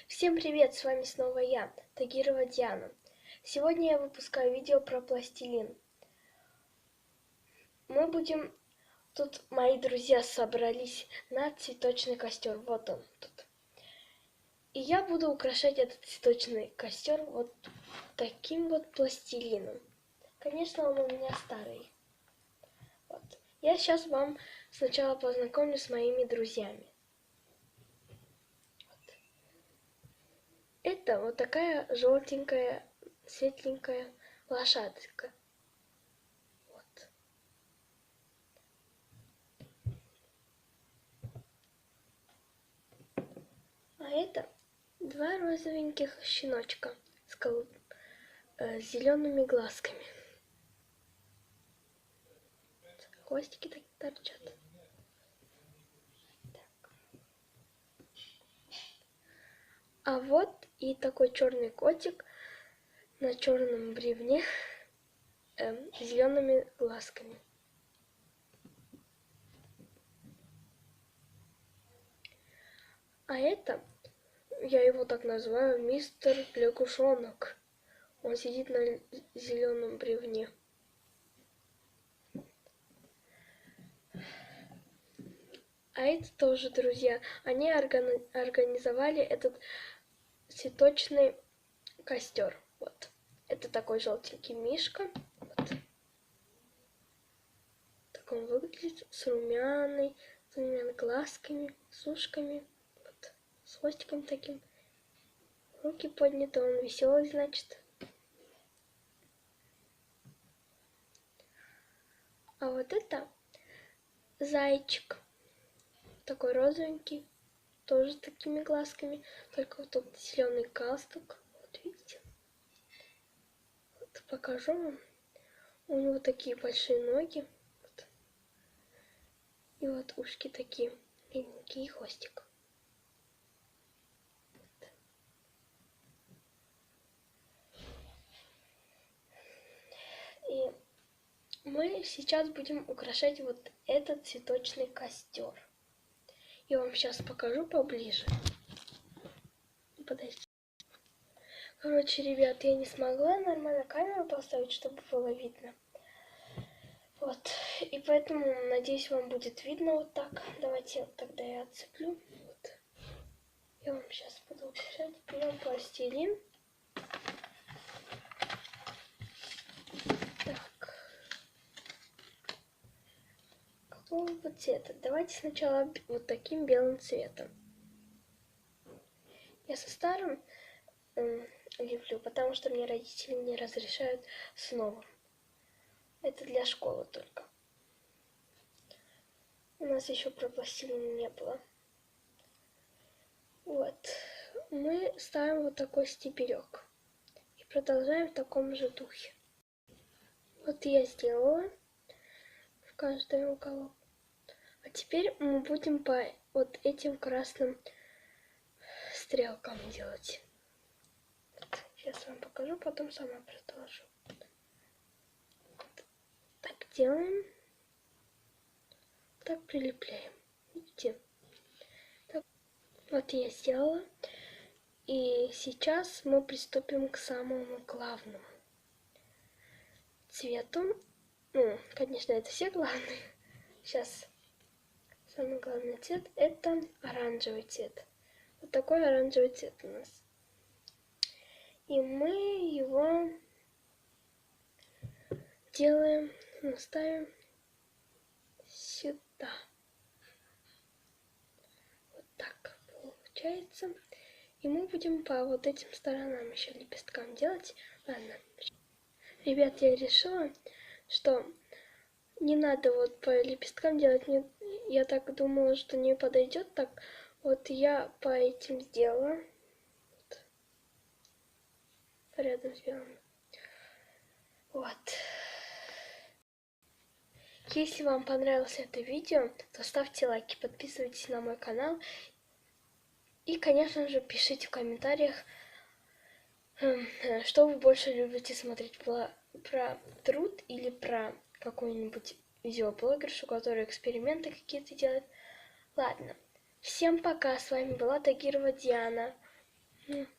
Всем привет, с вами снова я, Тагирова Диана. Сегодня я выпускаю видео про пластилин. Тут мои друзья собрались на цветочный костер, вот он тут. И я буду украшать этот цветочный костер вот таким вот пластилином. Конечно, он у меня старый. Вот. Я сейчас вам сначала познакомлю с моими друзьями. Это вот такая желтенькая, светленькая лошадка. Вот. А это два розовеньких щеночка с зелеными глазками. Хвостики так торчат. Так. А вот и такой черный котик на черном бревне с зелеными глазками. А это, я его так называю, мистер Лягушонок. Он сидит на зеленом бревне. А это тоже друзья. Они организовали этот цветочный костер. Вот. Это такой желтенький мишка. Вот. Так он выглядит с румяной, с двумя глазками, с ушками. Вот. С хвостиком таким. Руки подняты, он веселый, значит. А вот это зайчик. Такой розовенький. Тоже с такими глазками. Только вот тут зеленый галстук. Вот видите? Вот покажу вам. У него такие большие ноги. Вот. И вот ушки такие длинненькие, и хвостик. Вот. И мы сейчас будем украшать вот этот цветочный костер. Я вам сейчас покажу поближе. Подождите. Короче, ребят, я не смогла нормально камеру поставить, чтобы было видно. Вот. И поэтому, надеюсь, вам будет видно вот так. Давайте тогда я отцеплю. Вот. Я вам сейчас буду украшать. Берем пластилин. Так. Какого вот цвета? Давайте сначала вот таким белым цветом. Я со старым леплю, потому что мне родители не разрешают с новым. Это для школы только. У нас еще про пластилин не было. Вот. Мы ставим вот такой стебелек. И продолжаем в таком же духе. Вот я сделала в каждый уголок. А теперь мы будем по вот этим красным стрелкам делать. Вот. Сейчас вам покажу, потом сама продолжу. Вот. Так делаем. Так прилепляем. Видите? Так. Вот я сделала. И сейчас мы приступим к самому главному цвету. Ну, конечно, это все главные. Сейчас самый главный цвет — это оранжевый цвет. Вот такой оранжевый цвет у нас. И мы его делаем, ставим сюда. Вот так получается. И мы будем по вот этим сторонам еще лепесткам делать. Ладно. Ребят, я решила, что не надо вот по лепесткам делать. Я так думала, что не подойдет так. Вот я по этим сделала. Вот. Рядом с белым. Вот. Если вам понравилось это видео, то ставьте лайки, подписывайтесь на мой канал. И, конечно же, пишите в комментариях, что вы больше любите смотреть, про труд или про какую-нибудь видеоблогершу, которая эксперименты какие-то делает. Ладно, всем пока, с вами была Тагирова Диана. М.